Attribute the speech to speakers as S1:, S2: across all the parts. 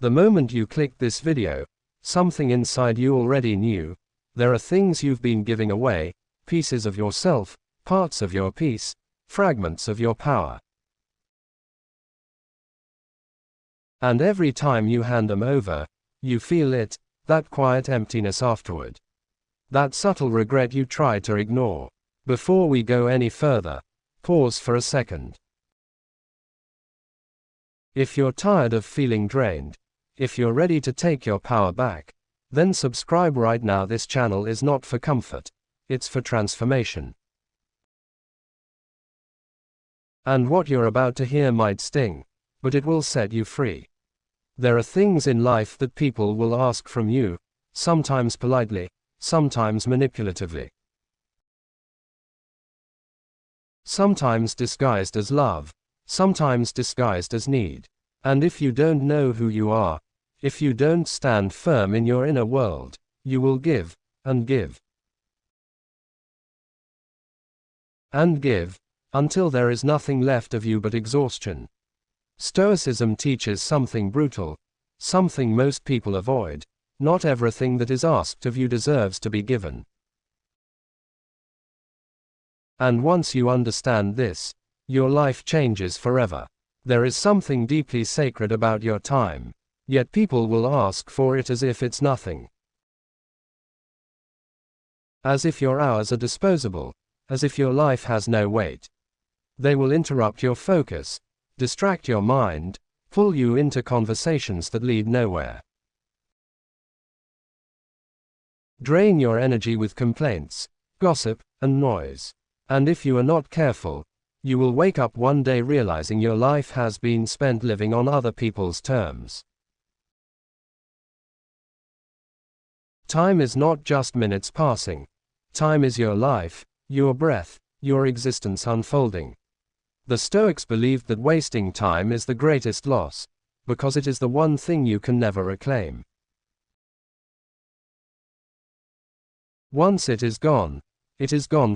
S1: The moment you clicked this video, something inside you already knew. There are things you've been giving away, pieces of yourself, parts of your peace, fragments of your power. And every time you hand them over, you feel it, that quiet emptiness afterward. That subtle regret you try to ignore. Before we go any further, pause for a second. If you're tired of feeling drained, if you're ready to take your power back, then subscribe right now. This channel is not for comfort, it's for transformation. And what you're about to hear might sting, but it will set you free. There are things in life that people will ask from you, sometimes politely, sometimes manipulatively. Sometimes disguised as love, sometimes disguised as need. And if you don't know who you are, if you don't stand firm in your inner world, you will give, and give, and give, until there is nothing left of you but exhaustion. Stoicism teaches something brutal, something most people avoid. Not everything that is asked of you deserves to be given. And once you understand this, your life changes forever. There is something deeply sacred about your time, yet people will ask for it as if it's nothing. As if your hours are disposable, as if your life has no weight. They will interrupt your focus, distract your mind, pull you into conversations that lead nowhere. Drain your energy with complaints, gossip, and noise. And if you are not careful, you will wake up one day realizing your life has been spent living on other people's terms. Time is not just minutes passing. Time is your life, your breath, your existence unfolding. The Stoics believed that wasting time is the greatest loss, because it is the one thing you can never reclaim. Once it is gone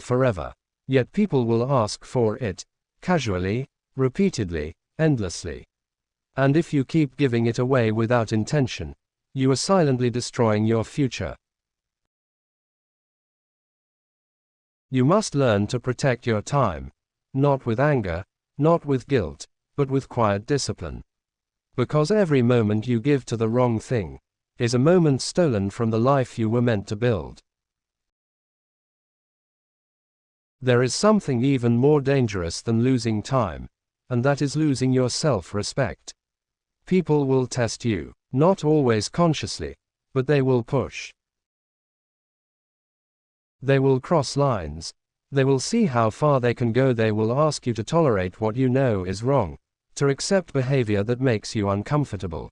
S1: forever. Yet people will ask for it, casually, repeatedly, endlessly. And if you keep giving it away without intention, you are silently destroying your future. You must learn to protect your time, not with anger, not with guilt, but with quiet discipline. Because every moment you give to the wrong thing is a moment stolen from the life you were meant to build. There is something even more dangerous than losing time, and that is losing your self-respect. People will test you, not always consciously, but they will push. They will cross lines. They will see how far they can go. They will ask you to tolerate what you know is wrong, to accept behavior that makes you uncomfortable,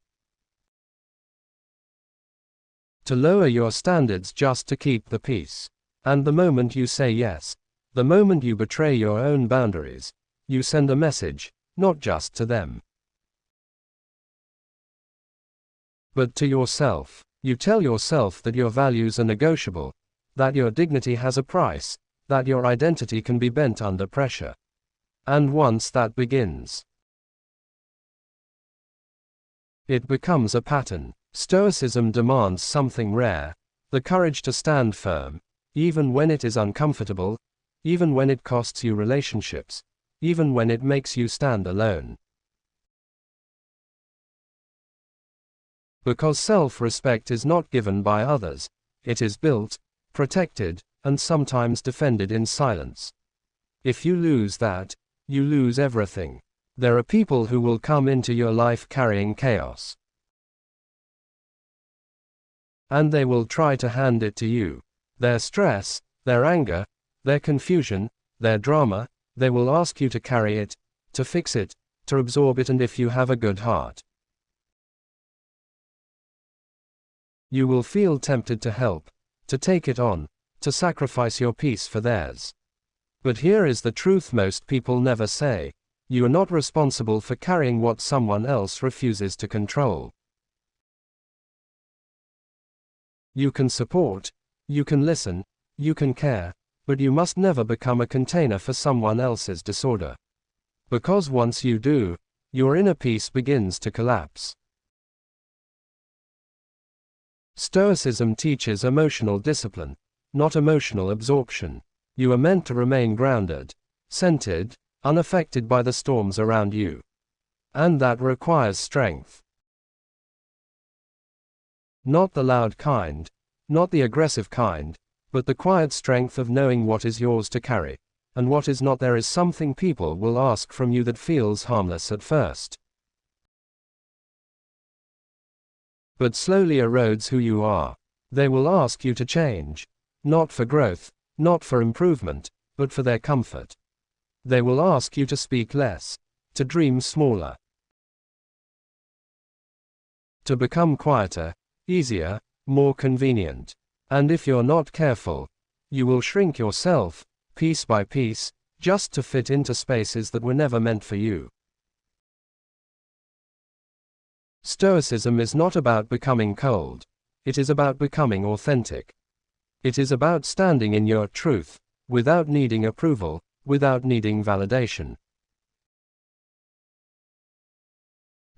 S1: to lower your standards just to keep the peace. And the moment you say yes, the moment you betray your own boundaries, you send a message, not just to them, but to yourself. You tell yourself that your values are negotiable, that your dignity has a price, that your identity can be bent under pressure. And once that begins, it becomes a pattern. Stoicism demands something rare, the courage to stand firm, even when it is uncomfortable, even when it costs you relationships, even when it makes you stand alone. Because self-respect is not given by others, it is built, protected, and sometimes defended in silence. If you lose that, you lose everything. There are people who will come into your life carrying chaos, and they will try to hand it to you. Their stress, their anger, their confusion, their drama, they will ask you to carry it, to fix it, to absorb it. And if you have a good heart, you will feel tempted to help, to take it on, to sacrifice your peace for theirs. But here is the truth most people never say: you are not responsible for carrying what someone else refuses to control. You can support, you can listen, you can care, but you must never become a container for someone else's disorder. Because once you do, your inner peace begins to collapse. Stoicism teaches emotional discipline, not emotional absorption. You are meant to remain grounded, centered, unaffected by the storms around you. And that requires strength. Not the loud kind, not the aggressive kind, but the quiet strength of knowing what is yours to carry, and what is not. There is something people will ask from you that feels harmless at first, but slowly erodes who you are. They will ask you to change, not for growth, not for improvement, but for their comfort. They will ask you to speak less, to dream smaller, to become quieter, easier, more convenient. And if you're not careful, you will shrink yourself, piece by piece, just to fit into spaces that were never meant for you. Stoicism is not about becoming cold. It is about becoming authentic. It is about standing in your truth, without needing approval, without needing validation.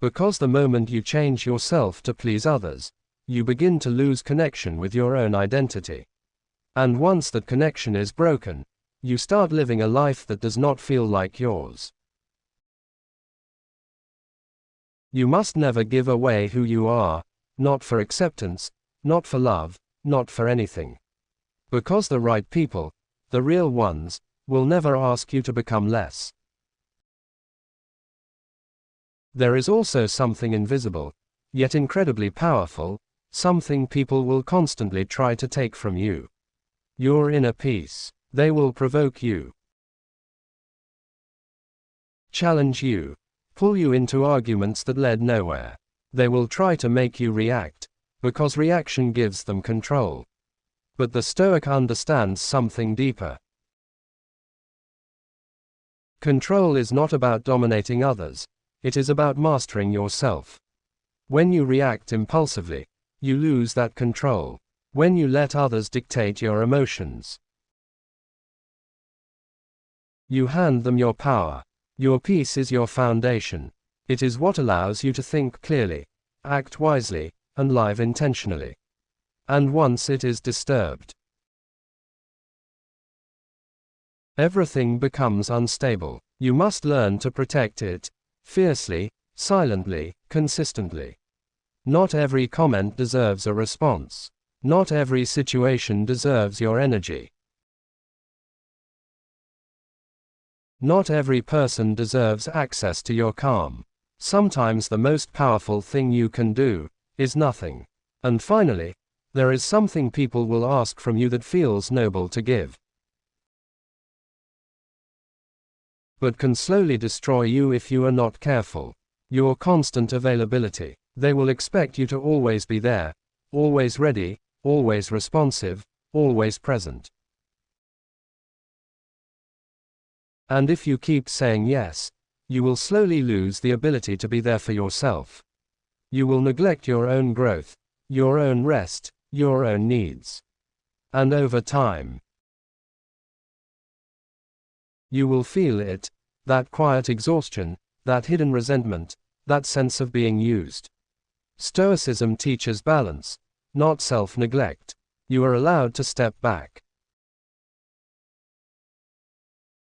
S1: Because the moment you change yourself to please others, you begin to lose connection with your own identity. And once that connection is broken, you start living a life that does not feel like yours. You must never give away who you are, not for acceptance, not for love, not for anything. Because the right people, the real ones, will never ask you to become less. There is also something invisible, yet incredibly powerful, something people will constantly try to take from you. Your inner peace. They will provoke you, challenge you, pull you into arguments that led nowhere. They will try to make you react, because reaction gives them control. But the Stoic understands something deeper. Control is not about dominating others, it is about mastering yourself. When you react impulsively, you lose that control. When you let others dictate your emotions, you hand them your power. Your peace is your foundation. It is what allows you to think clearly, act wisely, and live intentionally. And once it is disturbed, everything becomes unstable. You must learn to protect it, fiercely, silently, consistently. Not every comment deserves a response. Not every situation deserves your energy. Not every person deserves access to your calm. Sometimes the most powerful thing you can do is nothing. And finally, there is something people will ask from you that feels noble to give, but can slowly destroy you if you are not careful. Your constant availability. They will expect you to always be there, always ready, always responsive, always present. And if you keep saying yes, you will slowly lose the ability to be there for yourself. You will neglect your own growth, your own rest, your own needs. And over time, you will feel it, that quiet exhaustion, that hidden resentment, that sense of being used. Stoicism teaches balance, not self-neglect. You are allowed to step back.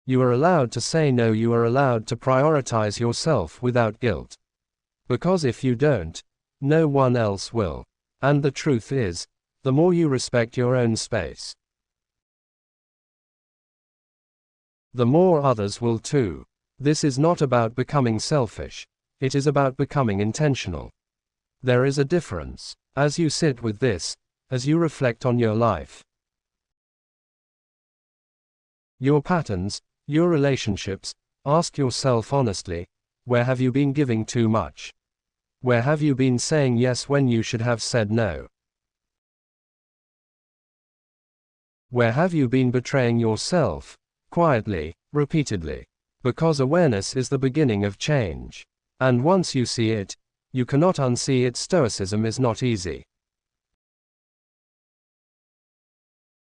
S1: You are allowed to say no. You are allowed to prioritize yourself without guilt. Because if you don't, no one else will. And the truth is, the more you respect your own space, the more others will too. This is not about becoming selfish. It is about becoming intentional. There is a difference. As you sit with this, as you reflect on your life, your patterns, your relationships, ask yourself honestly, where have you been giving too much? Where have you been saying yes when you should have said no? Where have you been betraying yourself, quietly, repeatedly? Because awareness is the beginning of change. And once you see it, you cannot unsee it. Stoicism is not easy.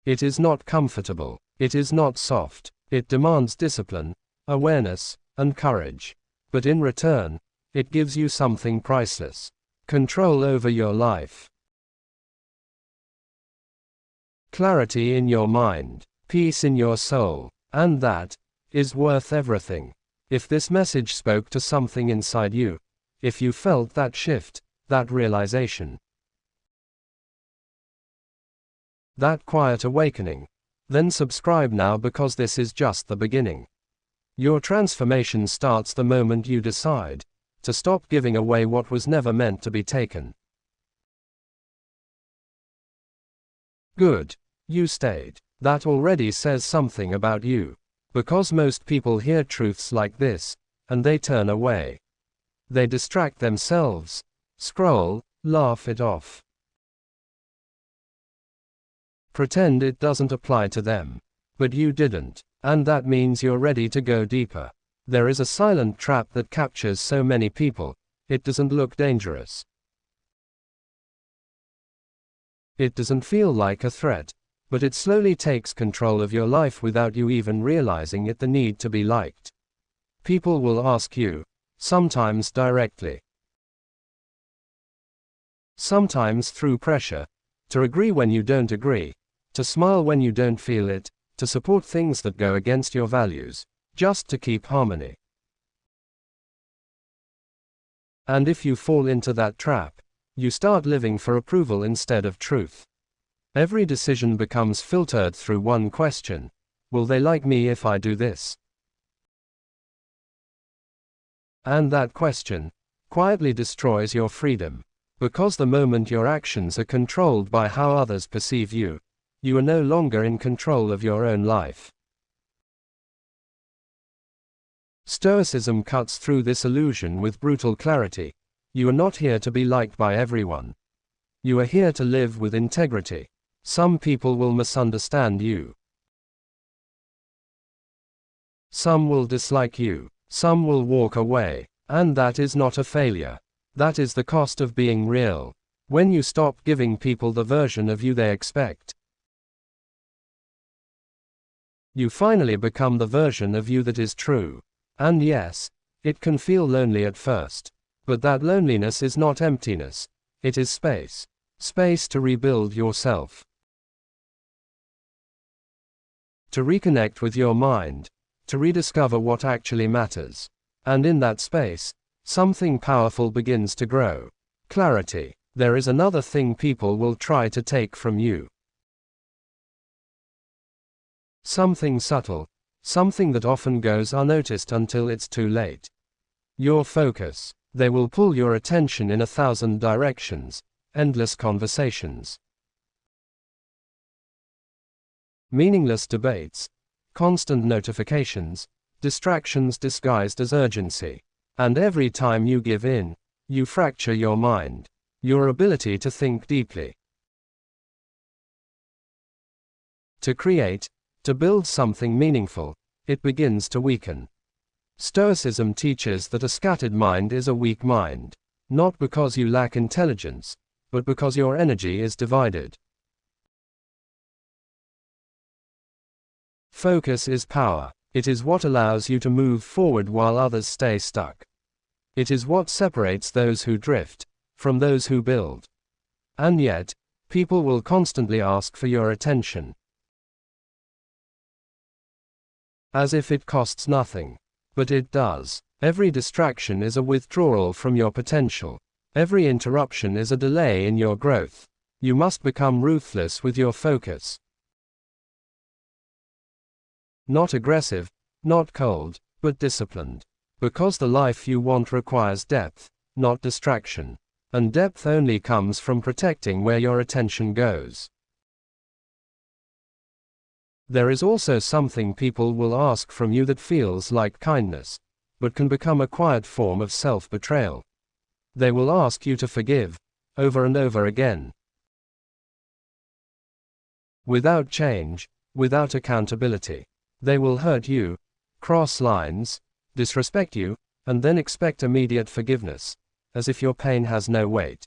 S1: It is not comfortable. It is not soft. It demands discipline, awareness, and courage. But in return, it gives you something priceless: control over your life. clarity in your mind, peace in your soul, and that is worth everything. If this message spoke to something inside you, if you felt that shift, that realization, that quiet awakening, then subscribe now, because this is just the beginning. Your transformation starts the moment you decide to stop giving away what was never meant to be taken. Good. You stayed. That already says something about you. Because most people hear truths like this, and they turn away. They distract themselves, scroll, laugh it off. Pretend it doesn't apply to them. But you didn't. And that means you're ready to go deeper. There is a silent trap that captures so many people. It doesn't look dangerous. It doesn't feel like a threat. But it slowly takes control of your life without you even realizing it. The need to be liked. People will ask you, sometimes directly, sometimes through pressure, to agree when you don't agree, to smile when you don't feel it, to support things that go against your values, just to keep harmony. And if you fall into that trap, you start living for approval instead of truth. Every decision becomes filtered through one question: will they like me if I do this? And that question quietly destroys your freedom. Because the moment your actions are controlled by how others perceive you, you are no longer in control of your own life. Stoicism cuts through this illusion with brutal clarity. You are not here to be liked by everyone. You are here to live with integrity. Some people will misunderstand you. Some will dislike you. Some will walk away. And that is not a failure. That is the cost of being real. When you stop giving people the version of you they expect, you finally become the version of you that is true. And yes, it can feel lonely at first. But that loneliness is not emptiness. It is space. Space to rebuild yourself. To reconnect with your mind. To rediscover what actually matters. And in that space, something powerful begins to grow. Clarity. There is another thing people will try to take from you. Something subtle. Something that often goes unnoticed until it's too late. Your focus. They will pull your attention in 1,000 directions. Endless conversations. Meaningless debates. Constant notifications. Distractions disguised as urgency. And every time you give in, you fracture your mind. Your ability to think deeply. To create. To build something meaningful. It begins to weaken. Stoicism teaches that a scattered mind is a weak mind. Not because you lack intelligence, but because your energy is divided. Focus is power. It is what allows you to move forward while others stay stuck. It is what separates those who drift from those who build. And yet, people will constantly ask for your attention. As if it costs nothing. But it does. Every distraction is a withdrawal from your potential. Every interruption is a delay in your growth. You must become ruthless with your focus. Not aggressive, not cold, but disciplined. Because the life you want requires depth, not distraction. And depth only comes from protecting where your attention goes. There is also something people will ask from you that feels like kindness, but can become a quiet form of self-betrayal. They will ask you to forgive, over and over again. Without change, without accountability. They will hurt you, cross lines, disrespect you, and then expect immediate forgiveness, as if your pain has no weight.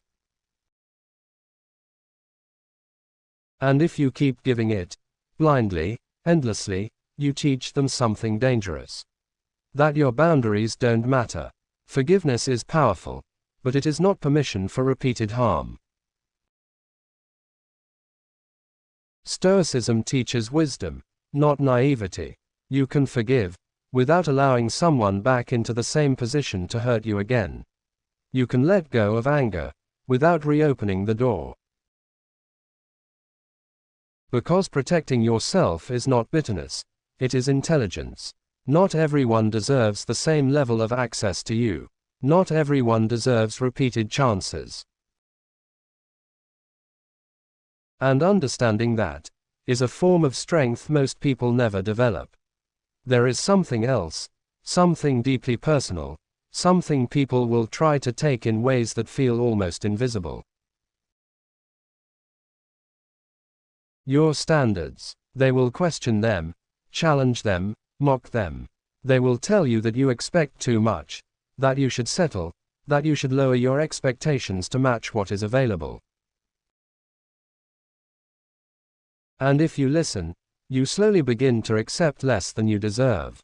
S1: And if you keep giving it, blindly, endlessly, you teach them something dangerous. That your boundaries don't matter. Forgiveness is powerful, but it is not permission for repeated harm. Stoicism teaches wisdom, not naivety. You can forgive, without allowing someone back into the same position to hurt you again. You can let go of anger, without reopening the door. Because protecting yourself is not bitterness, it is intelligence. Not everyone deserves the same level of access to you. Not everyone deserves repeated chances. And understanding that is a form of strength most people never develop. There is something else, something deeply personal, something people will try to take in ways that feel almost invisible. Your standards. They will question them, challenge them, mock them. They will tell you that you expect too much, that you should settle, that you should lower your expectations to match what is available. And if you listen, you slowly begin to accept less than you deserve.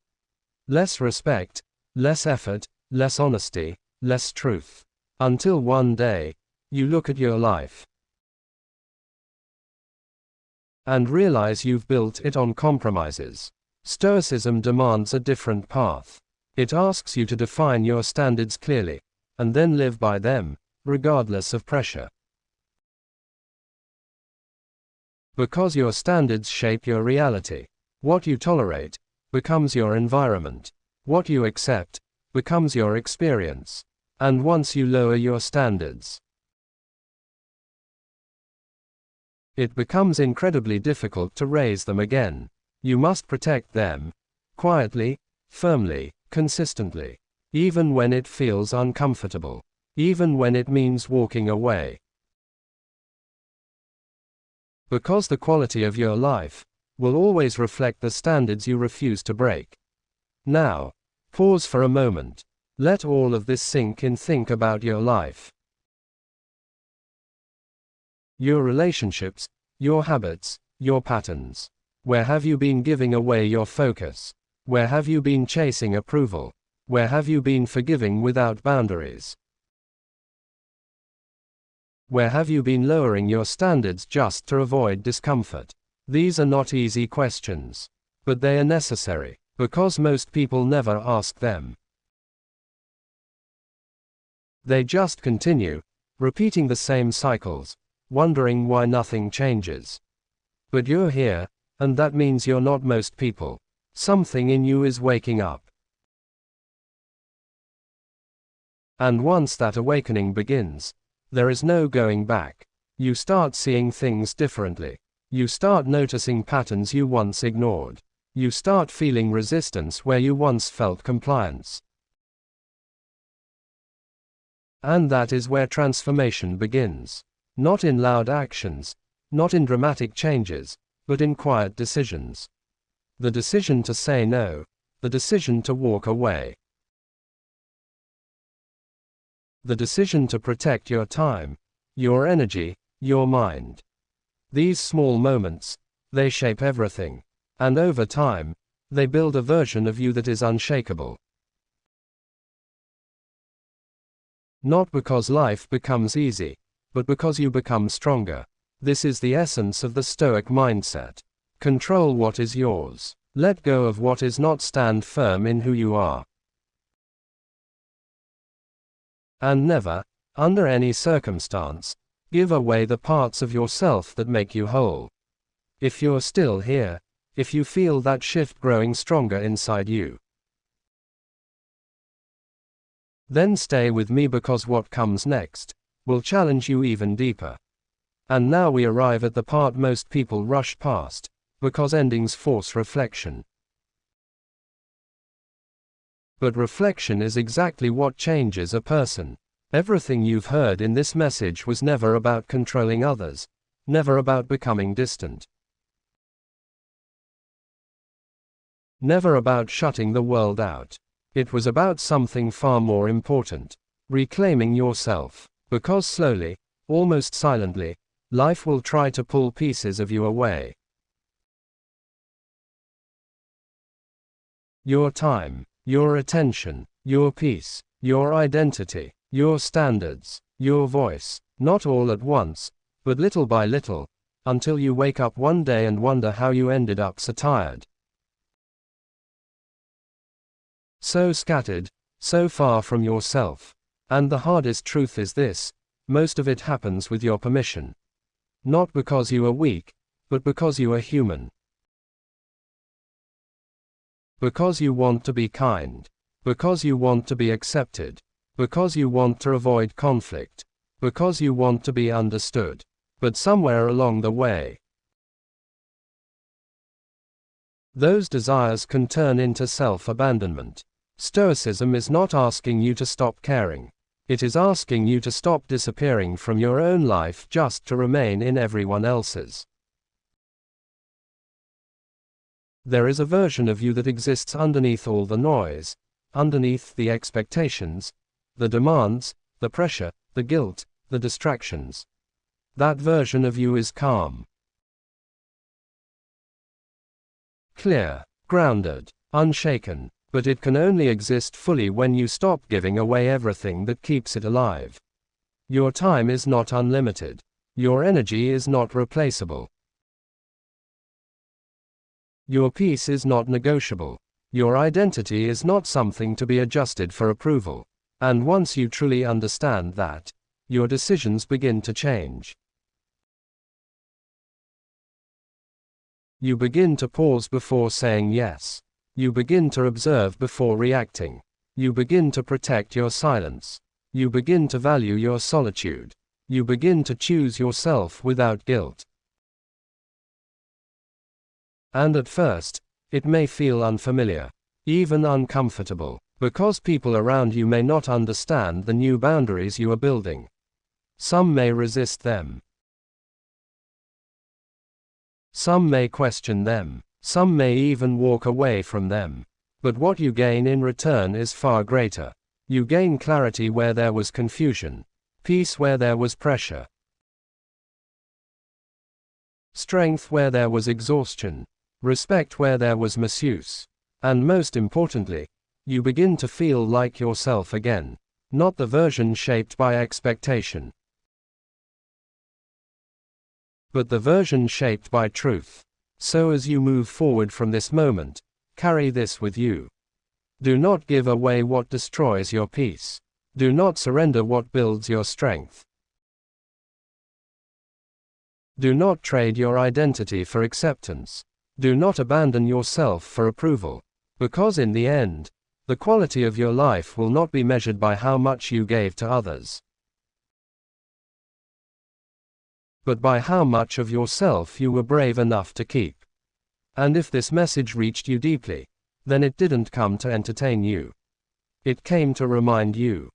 S1: Less respect, less effort, less honesty, less truth. Until one day, you look at your life and realize you've built it on compromises. Stoicism demands a different path. It asks you to define your standards clearly, and then live by them, regardless of pressure. Because your standards shape your reality. What you tolerate becomes your environment. What you accept becomes your experience. And once you lower your standards, it becomes incredibly difficult to raise them again. You must protect them, quietly, firmly, consistently. Even when it feels uncomfortable. Even when it means walking away. Because the quality of your life will always reflect the standards you refuse to break. Now, pause for a moment. Let all of this sink in. Think about your life. Your relationships, your habits, your patterns. Where have you been giving away your focus? Where have you been chasing approval? Where have you been forgiving without boundaries? Where have you been lowering your standards just to avoid discomfort? These are not easy questions. But they are necessary, because most people never ask them. They just continue, repeating the same cycles, wondering why nothing changes. But you're here, and that means you're not most people. Something in you is waking up. And once that awakening begins, there is no going back. You start seeing things differently. You start noticing patterns you once ignored. You start feeling resistance where you once felt compliance. And that is where transformation begins. Not in loud actions, not in dramatic changes, but in quiet decisions. The decision to say no, the decision to walk away. The decision to protect your time, your energy, your mind. These small moments, they shape everything. And over time, they build a version of you that is unshakable. Not because life becomes easy, but because you become stronger. This is the essence of the Stoic mindset. Control what is yours. Let go of what is not. Stand firm in who you are. And never, under any circumstance, give away the parts of yourself that make you whole. If you're still here, if you feel that shift growing stronger inside you, then stay with me, because what comes next will challenge you even deeper. And now we arrive at the part most people rush past, because endings force reflection. But reflection is exactly what changes a person. Everything you've heard in this message was never about controlling others, never about becoming distant, never about shutting the world out. It was about something far more important: reclaiming yourself. Because slowly, almost silently, life will try to pull pieces of you away. Your time, your attention, your peace, your identity, your standards, your voice, not all at once, but little by little, until you wake up one day and wonder how you ended up so tired. So scattered, so far from yourself. And the hardest truth is this: most of it happens with your permission. Not because you are weak, but because you are human. Because you want to be kind. Because you want to be accepted. Because you want to avoid conflict. Because you want to be understood. But somewhere along the way, those desires can turn into self-abandonment. Stoicism is not asking you to stop caring. It is asking you to stop disappearing from your own life just to remain in everyone else's. There is a version of you that exists underneath all the noise, underneath the expectations, the demands, the pressure, the guilt, the distractions. That version of you is calm, clear, grounded, unshaken, but it can only exist fully when you stop giving away everything that keeps it alive. Your time is not unlimited. Your energy is not replaceable. Your peace is not negotiable. Your identity is not something to be adjusted for approval. And once you truly understand that, your decisions begin to change. You begin to pause before saying yes. You begin to observe before reacting. You begin to protect your silence. You begin to value your solitude. You begin to choose yourself without guilt. And at first, it may feel unfamiliar, even uncomfortable, because people around you may not understand the new boundaries you are building. Some may resist them. Some may question them. Some may even walk away from them. But what you gain in return is far greater. You gain clarity where there was confusion, peace where there was pressure, strength where there was exhaustion, respect where there was misuse. And most importantly, you begin to feel like yourself again, not the version shaped by expectation, but the version shaped by truth. So as you move forward from this moment, carry this with you. Do not give away what destroys your peace. Do not surrender what builds your strength. Do not trade your identity for acceptance. Do not abandon yourself for approval. Because in the end, the quality of your life will not be measured by how much you gave to others, but by how much of yourself you were brave enough to keep. And if this message reached you deeply, then it didn't come to entertain you. It came to remind you.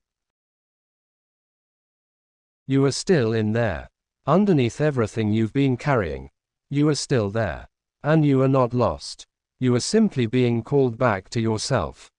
S1: You are still in there. Underneath everything you've been carrying, you are still there. And you are not lost. You are simply being called back to yourself.